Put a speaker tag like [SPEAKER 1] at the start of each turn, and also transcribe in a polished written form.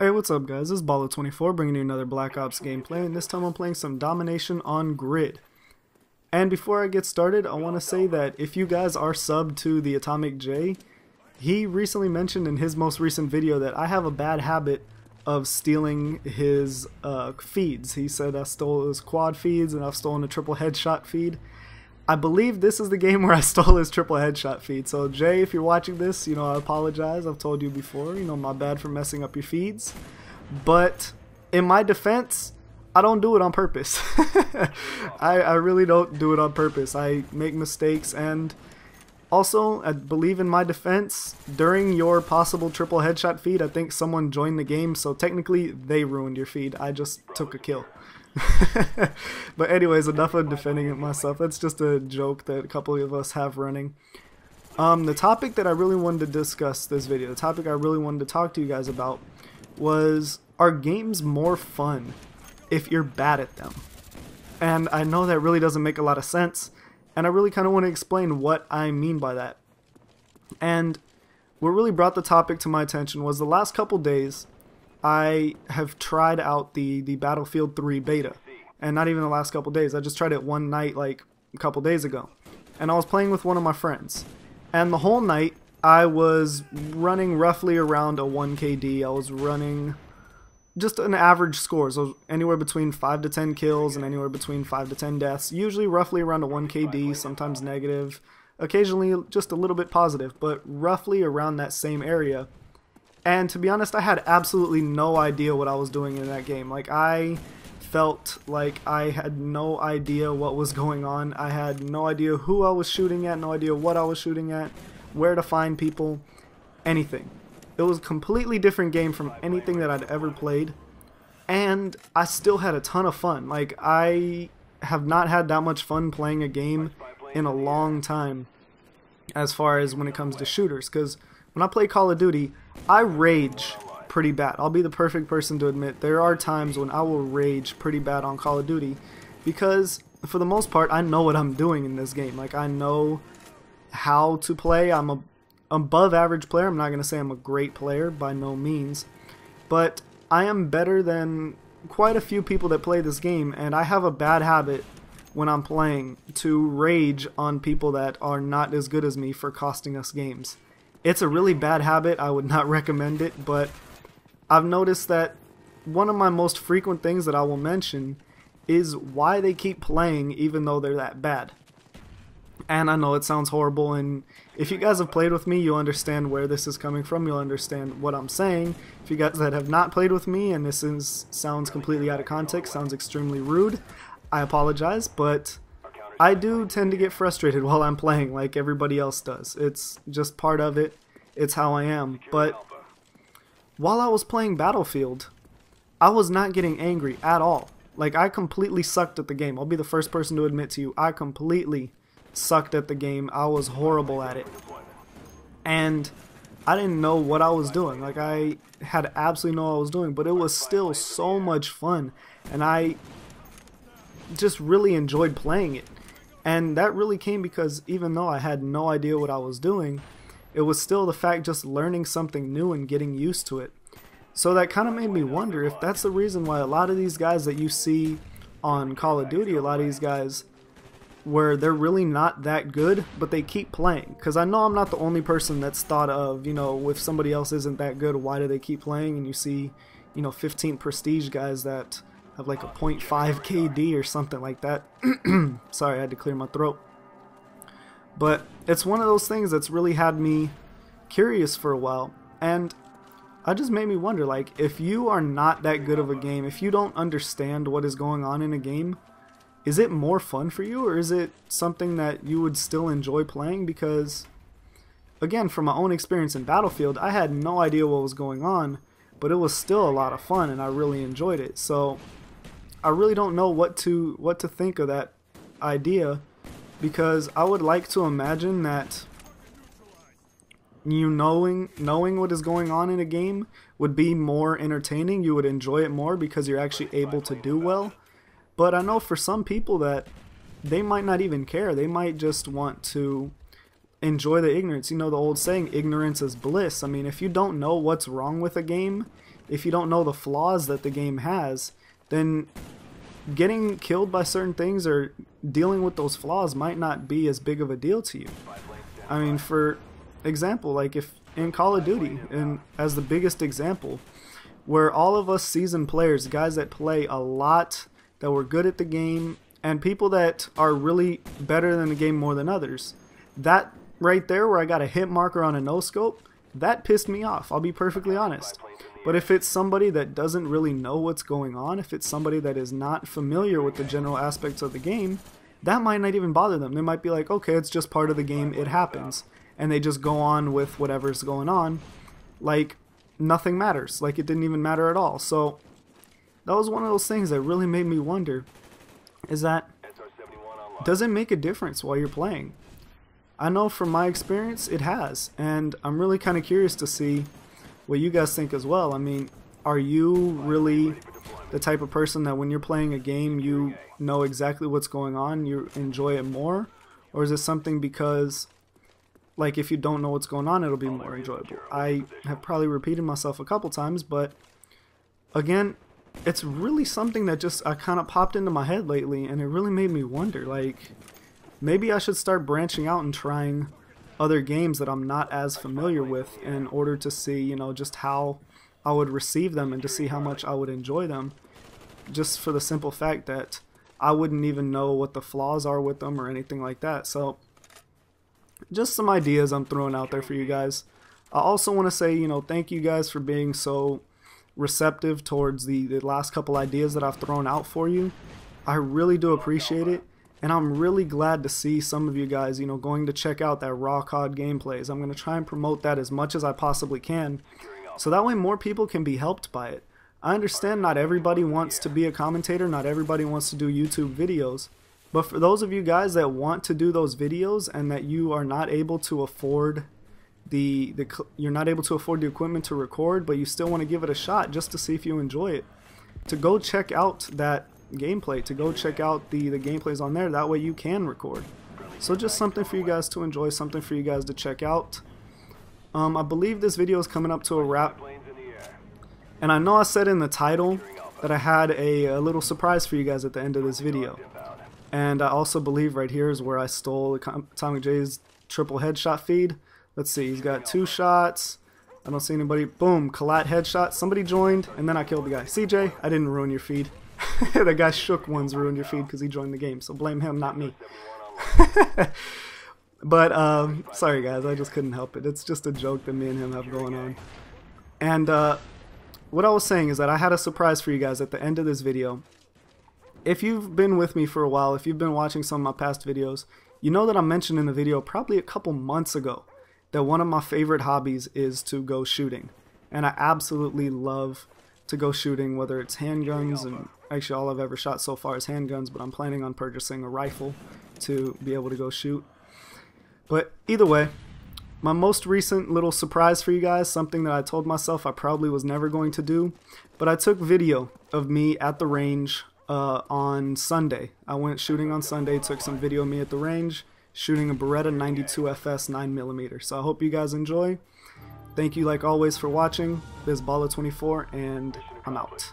[SPEAKER 1] Hey, what's up guys, this is Baller24 bringing you another Black Ops gameplay, and this time I'm playing some Domination on Grid. And before I get started, I want to say that if you guys are subbed to the Atomic J, he recently mentioned in his most recent video that I have a bad habit of stealing his feeds. He said I stole his quad feeds and I've stolen a triple headshot feed. I believe this is the game where I stole his triple headshot feed. So Jay, if you're watching this, I apologize. I've told you before, my bad for messing up your feeds. But in my defense, I don't do it on purpose. I really don't do it on purpose. I make mistakes, and also, I believe in my defense, during your possible triple headshot feed, I think someone joined the game, so technically they ruined your feed. I just took a kill. But anyways, enough of defending it myself. That's just a joke that a couple of us have running. The topic that I really wanted to discuss this video, the topic I really wanted to talk to you guys about was, are games more fun if you're bad at them? And I know that really doesn't make a lot of sense, and I really kind of want to explain what I mean by that. And what really brought the topic to my attention was the last couple days I have tried out the Battlefield 3 beta, and not even the last couple days. I just tried it one night like a couple days ago, and I was playing with one of my friends, and the whole night I was running roughly around a 1 KD. I was running just an average score, so anywhere between 5 to 10 kills and anywhere between 5 to 10 deaths, usually roughly around a 1 KD, sometimes negative, occasionally just a little bit positive, but roughly around that same area. And to be honest, I had absolutely no idea what I was doing in that game. Like, I felt like I had no idea what was going on. I had no idea who I was shooting at, no idea what I was shooting at, where to find people, anything. It was a completely different game from anything that I'd ever played, and I still had a ton of fun. Like, I have not had that much fun playing a game in a long time as far as when it comes to shooters, because when I play Call of Duty, I rage pretty bad. I'll be the perfect person to admit there are times when I will rage pretty bad on Call of Duty, because for the most part I know what I'm doing in this game. Like, I know how to play. I'm a above average player. I'm not going to say I'm a great player, by no means, but I am better than quite a few people that play this game, and I have a bad habit when I'm playing to rage on people that are not as good as me for costing us games. It's a really bad habit. I would not recommend it, but I've noticed that one of my most frequent things that I will mention is why they keep playing even though they're that bad. And I know it sounds horrible, and if you guys have played with me, you'll understand where this is coming from. You'll understand what I'm saying. If you guys that have not played with me and sounds completely out of context, sounds extremely rude, I apologize, but I do tend to get frustrated while I'm playing like everybody else does. It's just part of it. It's how I am. But while I was playing Battlefield, I was not getting angry at all. Like, I completely sucked at the game. I'll be the first person to admit to you, I completely sucked at the game. I was horrible at it, and I didn't know what I was doing. Like, I had absolutely no what I was doing, but it was still so much fun, and I just really enjoyed playing it. And that really came because even though I had no idea what I was doing, it was still the fact just learning something new and getting used to it. So that kind of made me wonder if that's the reason why a lot of these guys that you see on Call of Duty, a lot of these guys where they're really not that good, but they keep playing. Because I know I'm not the only person that's thought of, if somebody else isn't that good, why do they keep playing? And you see, 15 prestige guys that have like a 0.5 KD or something like that. Sorry, I had to clear my throat. But it's one of those things that's really had me curious for a while. And it just made me wonder, like, if you are not that good of a game, if you don't understand what is going on in a game, is it more fun for you, or is it something that you would still enjoy playing? Because, again, from my own experience in Battlefield, I had no idea what was going on, but it was still a lot of fun, and I really enjoyed it. So I really don't know what to think of that idea, because I would like to imagine that knowing what is going on in a game would be more entertaining. You would enjoy it more because you're actually able to do well. But I know for some people that they might not even care. They might just want to enjoy the ignorance. The old saying, ignorance is bliss. I mean, if you don't know what's wrong with a game, if you don't know the flaws that the game has, then getting killed by certain things or dealing with those flaws might not be as big of a deal to you. I mean, for example, like if in Call of Duty, and as the biggest example, where all of us seasoned players, guys that play a lot, that were good at the game, and people that are really better than the game more than others, that right there where I got a hit marker on a no-scope, that pissed me off, I'll be perfectly honest. But if it's somebody that doesn't really know what's going on, if it's somebody that is not familiar with the general aspects of the game, that might not even bother them. They might be like, okay, it's just part of the game, it happens. And they just go on with whatever's going on like nothing matters, like it didn't even matter at all. So that was one of those things that really made me wonder, is that, does it make a difference while you're playing? I know from my experience it has, and I'm really kind of curious to see what you guys think as well. I mean, are you really the type of person that when you're playing a game you know exactly what's going on, you enjoy it more? Or is it something because, like, if you don't know what's going on, it'll be more enjoyable? I have probably repeated myself a couple times, but again, it's really something that just kind of popped into my head lately, and it really made me wonder, like, maybe I should start branching out and trying other games that I'm not as familiar with in order to see, you know, just how I would receive them and to see how much I would enjoy them, just for the simple fact that I wouldn't even know what the flaws are with them or anything like that. So just some ideas I'm throwing out there for you guys. I also want to say, you know, thank you guys for being so receptive towards the last couple ideas that I've thrown out for you. I really do appreciate it. And I'm really glad to see some of you guys, you know, going to check out that raw COD gameplays. I'm going to try and promote that as much as I possibly can, so that way more people can be helped by it. I understand not everybody wants to be a commentator, not everybody wants to do YouTube videos, but for those of you guys that want to do those videos and that you are not able to afford you're not able to afford the equipment to record, but you still want to give it a shot just to see if you enjoy it, to go check out that gameplay, to go check out the gameplays on there, that way you can record. So just something for you guys to enjoy, something for you guys to check out. I believe this video is coming up to a wrap, and I know I said in the title that I had a little surprise for you guys at the end of this video, and I also believe right here is where I stole Atomic J's triple headshot feed. Let's see, he's got 2 shots, I don't see anybody. Boom, collat headshot, somebody joined, and then I killed the guy. CJ, I didn't ruin your feed. The guy shook ones ruined your feed because he joined the game, so blame him, not me. But sorry guys, I just couldn't help it. It's just a joke that me and him have going on. And what I was saying is that I had a surprise for you guys at the end of this video. If you've been with me for a while, if you've been watching some of my past videos, you know that I mentioned in the video probably a couple months ago that one of my favorite hobbies is to go shooting. And I absolutely love to go shooting, whether it's handguns, and actually all I've ever shot so far is handguns, but I'm planning on purchasing a rifle to be able to go shoot. But either way, my most recent little surprise for you guys, something that I told myself I probably was never going to do, but I took video of me at the range on Sunday. I went shooting on Sunday, took some video of me at the range, shooting a Beretta 92 FS 9mm. So I hope you guys enjoy. Thank you like always for watching. This is Baller24, and I'm out.